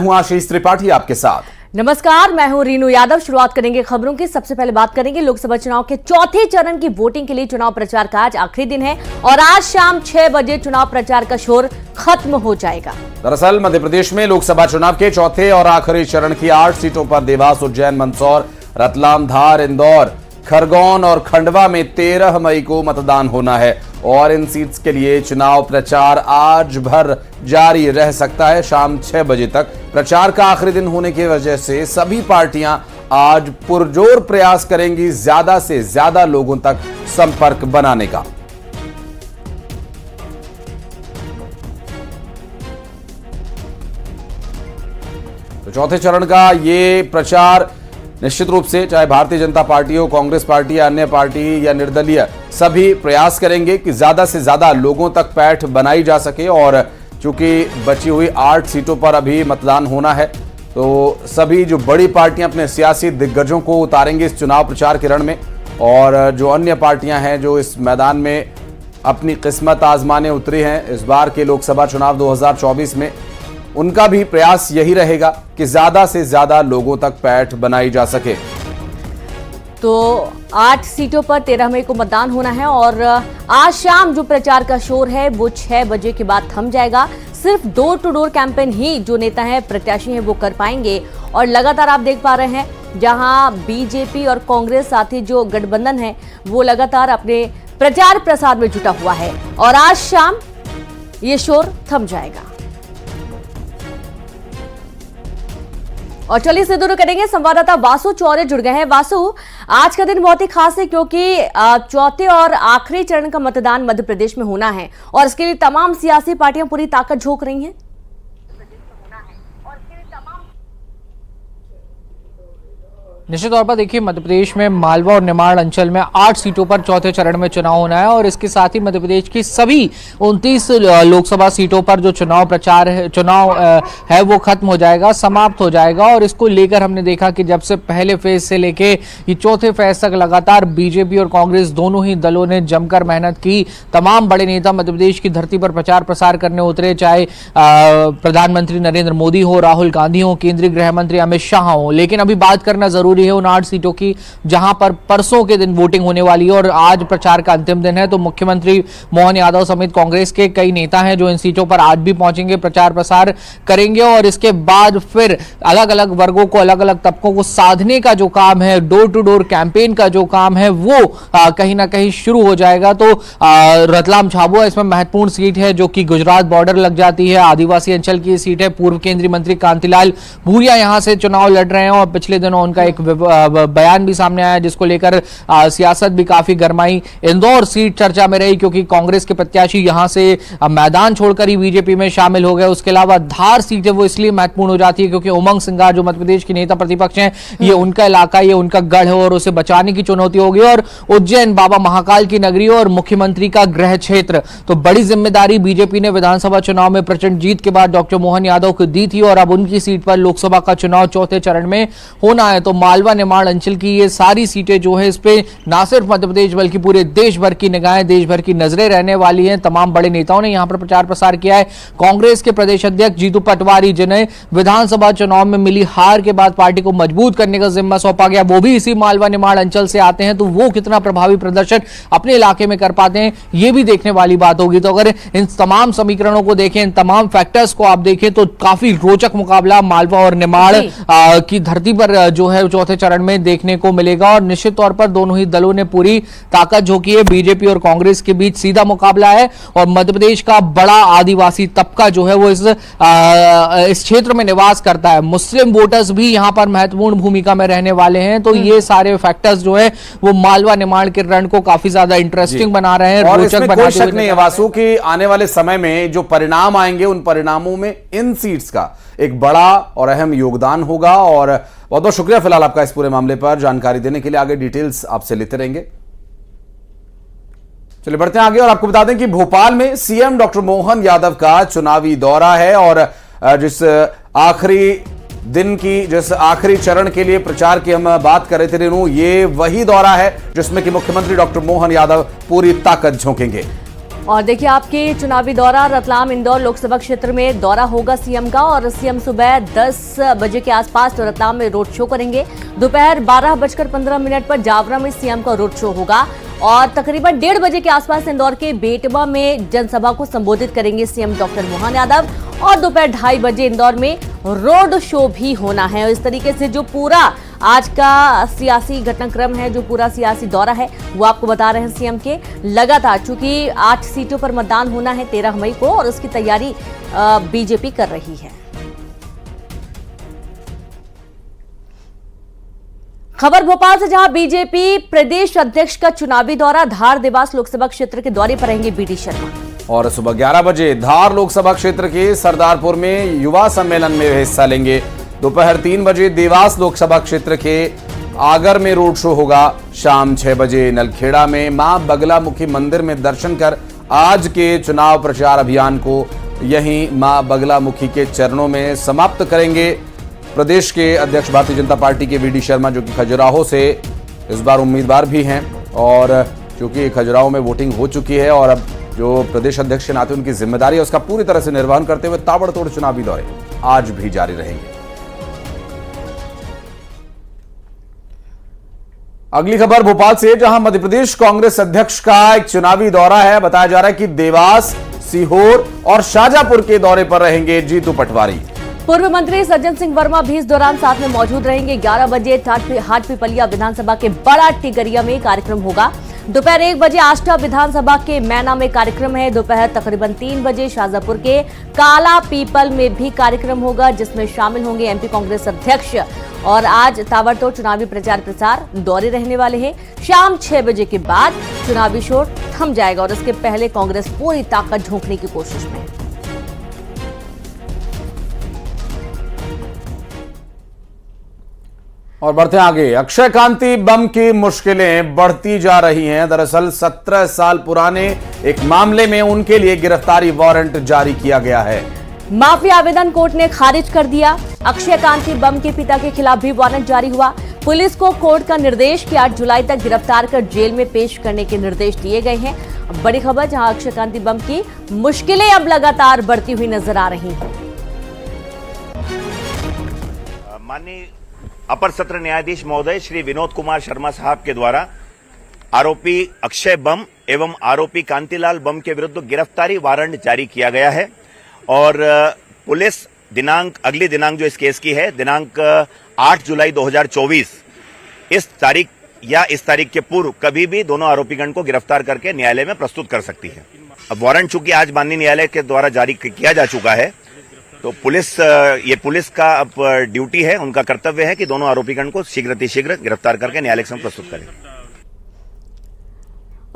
हूं आशीष त्रिपाठी आपके साथ। नमस्कार, मैं हूं रीनू यादव। शुरुआत करेंगे खबरों की। सबसे पहले बात करेंगे लोकसभा चुनाव के चौथे चरण की वोटिंग के लिए चुनाव प्रचार का आज आखिरी दिन है और आज शाम 6 बजे चुनाव प्रचार का शोर खत्म हो जाएगा। दरअसल मध्य प्रदेश में लोकसभा चुनाव के चौथे और आखिरी चरण की 8 सीटों पर देवास, उज्जैन, मंदसौर, रतलाम, धार, इंदौर, खरगोन और खंडवा में 13 मई को मतदान होना है और इन सीट्स के लिए चुनाव प्रचार आज भर जारी रह सकता है। शाम 6 बजे तक प्रचार का आखिरी दिन होने की वजह से सभी पार्टियां आज पुरजोर प्रयास करेंगी ज्यादा से ज्यादा लोगों तक संपर्क बनाने का। तो चौथे चरण का ये प्रचार निश्चित रूप से चाहे भारतीय जनता पार्टी हो, कांग्रेस पार्टी या अन्य पार्टी या निर्दलीय, सभी प्रयास करेंगे कि ज्यादा से ज्यादा लोगों तक पैठ बनाई जा सके। और चूंकि बची हुई 8 सीटों पर अभी मतदान होना है तो सभी जो बड़ी पार्टियां अपने सियासी दिग्गजों को उतारेंगे इस चुनाव प्रचार के रण में और जो अन्य पार्टियां हैं जो इस मैदान में अपनी किस्मत आजमाने उतरी हैं इस बार के लोकसभा चुनाव 2024 में, उनका भी प्रयास यही रहेगा कि ज्यादा से ज्यादा लोगों तक पैठ बनाई जा सके। तो 8 सीटों पर 13 मई को मतदान होना है और आज शाम जो प्रचार का शोर है वो 6 बजे के बाद थम जाएगा। सिर्फ डोर टू डोर कैंपेन ही जो नेता हैं, प्रत्याशी हैं, वो कर पाएंगे। और लगातार आप देख पा रहे हैं जहां बीजेपी और कांग्रेस साथ ही जो गठबंधन है वो लगातार अपने प्रचार प्रसार में जुटा हुआ है और आज शाम ये शोर थम जाएगा। और चलिए से दूर करेंगे, संवाददाता वासु चौरे जुड़ गए हैं। वासु, आज का दिन बहुत ही खास है क्योंकि चौथे और आखिरी चरण का मतदान मध्य प्रदेश में होना है और इसके लिए तमाम सियासी पार्टियां पूरी ताकत झोंक रही हैं। निश्चित तौर पर देखिए, मध्य प्रदेश में मालवा और निमाड़ अंचल में 8 सीटों पर चौथे चरण में चुनाव होना है और इसके साथ ही मध्य प्रदेश की सभी 29 लोकसभा सीटों पर जो चुनाव है वो खत्म हो जाएगा, समाप्त हो जाएगा। और इसको लेकर हमने देखा कि जब से पहले फेज से लेके ये चौथे फेज तक लगातार बीजेपी और कांग्रेस दोनों ही दलों ने जमकर मेहनत की। तमाम बड़े नेता मध्य प्रदेश की धरती पर प्रचार प्रसार करने उतरे, चाहे प्रधानमंत्री नरेंद्र मोदी हो, राहुल गांधी हो, केंद्रीय गृह मंत्री अमित शाह हो। लेकिन अभी बात करना जरूरी है उन 8 सीटों की जहां पर परसों के दिन वोटिंग होने वाली है और आज प्रचार का अंतिम दिन है। तो मुख्यमंत्री मोहन यादव समेत कांग्रेस के कई नेता हैं जो इन सीटों पर आज भी पहुंचेंगे, प्रचार प्रसार करेंगे और इसके बाद फिर अलग अलग वर्गों को, अलग अलग तबकों को साधने का जो काम है, डोर टू डोर कैंपेन का जो काम है वो कहीं ना कहीं शुरू हो जाएगा। तो रतलाम झाबुआ इसमें महत्वपूर्ण सीट है जो कि गुजरात बॉर्डर लग जाती है, आदिवासी अंचल की सीट है। पूर्व केंद्रीय मंत्री कांतिलाल भूरिया यहां से चुनाव लड़ रहे हैं और पिछले दिनों उनका एक बयान भी सामने आया जिसको लेकर सियासत भी काफी गरमाई। इंदौर सीट चर्चा में रही क्योंकि कांग्रेस के प्रत्याशी यहां से मैदान छोड़कर ही बीजेपी में शामिल हो गए। उसके अलावा धार सीट है वो इसलिए महत्वपूर्ण हो जाती है क्योंकि उमंग सिंगार जो मध्य प्रदेश के नेता प्रतिपक्ष हैं, ये उनका इलाका, ये उनका गढ़ है और उसे बचाने की चुनौती होगी। और उज्जैन बाबा महाकाल की नगरी और मुख्यमंत्री का गृह क्षेत्र, तो बड़ी जिम्मेदारी बीजेपी ने विधानसभा चुनाव में प्रचंड जीत के बाद डॉक्टर मोहन यादव को दी थी और अब उनकी सीट पर लोकसभा का चुनाव चौथे चरण में होना है। तो मालवा निमाड़ अंचल की ये सारी सीटें जो है इस पे ना सिर्फ मध्य प्रदेश बल्कि पूरे देश भर की निगाहें, देश भर की नजरें रहने वाली हैं। तमाम बड़े नेताओं ने यहां पर प्रचार प्रसार किया है। कांग्रेस के प्रदेश अध्यक्ष जीतू पटवारी जिन्हें विधानसभा चुनाव में मिली हार के बाद पार्टी को मजबूत करने का जिम्मा सौंपा गया, वो भी इसी मालवा निमाड़ अंचल से आते हैं। तो वो कितना प्रभावी प्रदर्शन अपने इलाके में कर पाते हैं ये भी देखने वाली बात होगी। तो अगर इन तमाम समीकरणों को देखें, इन तमाम फैक्टर्स को आप देखें तो काफी रोचक मुकाबला मालवा और निमाड़ की धरती पर जो है चौथे चरण में देखने को मिलेगा। और निश्चित तौर पर दोनों ही दलों ने पूरी ताकत झोंकी है। बीजेपी और कांग्रेस के बीच सीधा मुकाबला है और मध्य प्रदेश का बड़ा आदिवासी तबका जो है वो इस क्षेत्र में निवास करता है। मुस्लिम वोटर्स भी यहां पर महत्वपूर्ण भूमिका में रहने वाले हैं। तो ये सारे फैक्टर्स जो है वो मालवा निमाड़ के रण को काफी ज्यादा इंटरेस्टिंग बना रहे हैं, रोचक बनाते हुए। वासु की आने वाले समय में जो परिणाम आएंगे उन परिणामों में इन सीट्स का एक बड़ा और अहम योगदान होगा। और बहुत बहुत शुक्रिया फिलहाल आपका इस पूरे मामले पर जानकारी देने के लिए। आगे डिटेल्स आपसे लेते रहेंगे। चलिए बढ़ते हैं आगे और आपको बता दें कि भोपाल में सीएम डॉक्टर मोहन यादव का चुनावी दौरा है और जिस आखिरी चरण के लिए प्रचार की हम बात कर रहे थे रेनू, ये वही दौरा है जिसमें कि मुख्यमंत्री डॉक्टर मोहन यादव पूरी ताकत झोंकेंगे। और देखिए आपके चुनावी दौरा रतलाम इंदौर लोकसभा क्षेत्र में दौरा होगा सीएम का और सीएम सुबह 10 बजे के आसपास तो रतलाम में रोड शो करेंगे। दोपहर 12:15 पर जावरा में सीएम का रोड शो होगा और तकरीबन 1:30 बजे के आसपास इंदौर के बेटवा में जनसभा को संबोधित करेंगे सीएम डॉक्टर मोहन यादव और दोपहर 2:30 बजे इंदौर में रोड शो भी होना है। और इस तरीके से जो पूरा आज का सियासी घटनाक्रम है, जो पूरा सियासी दौरा है, वो आपको बता रहे हैं सीएम के लगातार, चूंकि 8 सीटों पर मतदान होना है 13 मई को और उसकी तैयारी बीजेपी कर रही है। खबर भोपाल से, जहां बीजेपी प्रदेश अध्यक्ष का चुनावी दौरा, धार देवास लोकसभा क्षेत्र के दौरे पर रहेंगे बीडी शर्मा। और सुबह 11 बजे धार लोकसभा क्षेत्र के सरदारपुर में युवा सम्मेलन में हिस्सा लेंगे। दोपहर 3 बजे देवास लोकसभा क्षेत्र के आगर में रोड शो होगा। शाम 6 बजे नलखेड़ा में मां बगलामुखी मंदिर में दर्शन कर आज के चुनाव प्रचार अभियान को यहीं मां बगलामुखी के चरणों में समाप्त करेंगे। प्रदेश के अध्यक्ष भारतीय जनता पार्टी के वीडी शर्मा, जो कि खजुराहो से इस बार उम्मीदवार भी हैं और चूंकि खजुराहो में वोटिंग हो चुकी है और अब जो प्रदेश अध्यक्ष के नाते उनकी जिम्मेदारी है उसका पूरी तरह से निर्वहन करते हुए ताबड़तोड़ चुनावी दौरे आज भी जारी रहेंगे। अगली खबर भोपाल से, जहां मध्य प्रदेश कांग्रेस अध्यक्ष का एक चुनावी दौरा है। बताया जा रहा है कि देवास, सीहोर और शाजापुर के दौरे पर रहेंगे जीतू पटवारी। पूर्व मंत्री सज्जन सिंह वर्मा भी इस दौरान साथ में मौजूद रहेंगे। 11 बजे हाटपिपलिया विधानसभा के बड़ा टिगरिया में कार्यक्रम होगा। दोपहर 1 बजे आष्टा विधानसभा के मैना में कार्यक्रम है। दोपहर तकरीबन 3 बजे शाजापुर के काला पीपल में भी कार्यक्रम होगा, जिसमें शामिल होंगे एमपी कांग्रेस अध्यक्ष। और आज ताबड़तोड़ चुनावी प्रचार प्रसार दौरे रहने वाले हैं। शाम 6 बजे के बाद चुनावी शोर थम जाएगा और इसके पहले कांग्रेस पूरी ताकत झोंकने की कोशिश में है। और बढ़ते आगे, अक्षय कांति बम की मुश्किलें बढ़ती जा रही हैं। दरअसल 17 साल पुराने एक मामले में उनके लिए गिरफ्तारी वारंट जारी किया गया है। माफी आवेदन कोर्ट ने खारिज कर दिया। अक्षय कांति बम के पिता के खिलाफ भी वारंट जारी हुआ। पुलिस को कोर्ट का निर्देश कि 8 जुलाई तक गिरफ्तार कर जेल में पेश करने के निर्देश दिए गए हैं। बड़ी खबर, जहां अक्षय कांति बम की मुश्किलें अब लगातार बढ़ती हुई नजर आ रही हैं। माननीय अपर सत्र न्यायाधीश महोदय श्री विनोद कुमार शर्मा साहब के द्वारा आरोपी अक्षय बम एवं आरोपी कांतिलाल बम के विरुद्ध गिरफ्तारी वारंट जारी किया गया है और पुलिस अगली दिनांक जो इस केस की है, दिनांक 8 जुलाई 2024, इस तारीख के पूर्व कभी भी दोनों आरोपीगण को गिरफ्तार करके न्यायालय में प्रस्तुत कर सकती है। अब वारंट चूंकि आज माननीय न्यायालय के द्वारा जारी किया जा चुका है, तो पुलिस का अब ड्यूटी है, उनका कर्तव्य है कि दोनों आरोपीगण को शीघ्र गिरफ्तार करके न्यायालय से प्रस्तुत करें।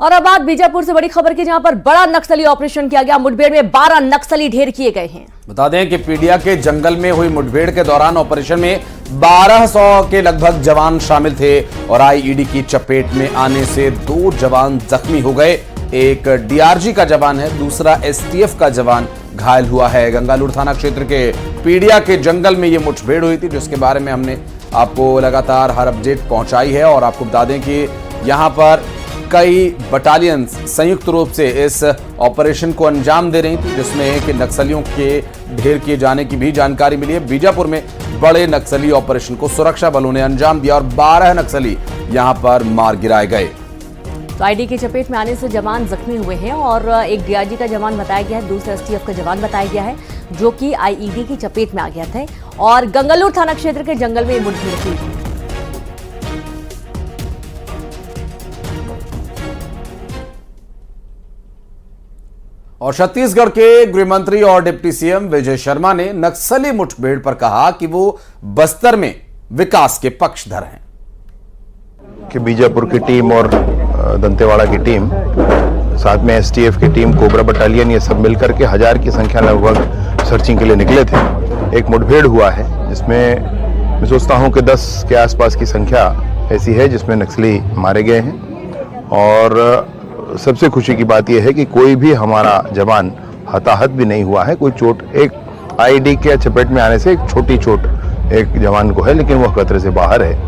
और अब बात बीजापुर से बड़ी खबर की, जहां पर बड़ा नक्सली ऑपरेशन किया गया। मुठभेड़ में 12 नक्सली ढेर किए गए हैं। बता दें कि पीडिया के जंगल में हुई मुठभेड़ के दौरान ऑपरेशन में 1200 के लगभग जवान शामिल थे और आईईडी की चपेट में आने से 2 जवान जख्मी हो गए। एक डीआरजी का जवान है, दूसरा एसटीएफ का जवान घायल हुआ है। गंगालूर थाना क्षेत्र के पीडिया के जंगल में यह मुठभेड़ हुई थी, जिसके बारे में हमने आपको लगातार हर अपडेट पहुंचाई है। और आपको बता दें कि यहां पर कई बटालियन संयुक्त रूप से इस ऑपरेशन को अंजाम दे रही थी, जिसमें एक नक्सलियों के ढेर किए जाने की भी जानकारी मिली है। बीजापुर में बड़े नक्सली ऑपरेशन को सुरक्षा बलों ने अंजाम दिया और 12 नक्सली यहां पर मार गिराए गए। तो आईडी की चपेट में आने से जवान जख्मी हुए हैं और एक डीआरजी का जवान बताया गया है, दूसरा एसटीएफ का जवान बताया गया है, जो कि आईईडी की चपेट में आ गया था और गंगालूर थाना क्षेत्र के जंगल में मुठभेड़ हुई थी। और छत्तीसगढ़ के गृह मंत्री और डिप्टी सीएम विजय शर्मा ने नक्सली मुठभेड़ पर कहा कि वो बस्तर में विकास के पक्षधर हैं। कि बीजापुर की टीम और दंतेवाड़ा की टीम, साथ में एसटीएफ की टीम, कोबरा बटालियन, ये सब मिलकर के 1000 की संख्या लगभग सर्चिंग के लिए निकले थे। एक मुठभेड़ हुआ है जिसमें मैं सोचता हूं कि 10 के आसपास की संख्या ऐसी है जिसमें नक्सली मारे गए हैं। और सबसे खुशी की बात यह है कि कोई भी हमारा जवान हताहत भी नहीं हुआ है। कोई चोट, एक आईडी के चपेट में आने से एक छोटी चोट एक जवान को है, लेकिन वह खतरे से बाहर है।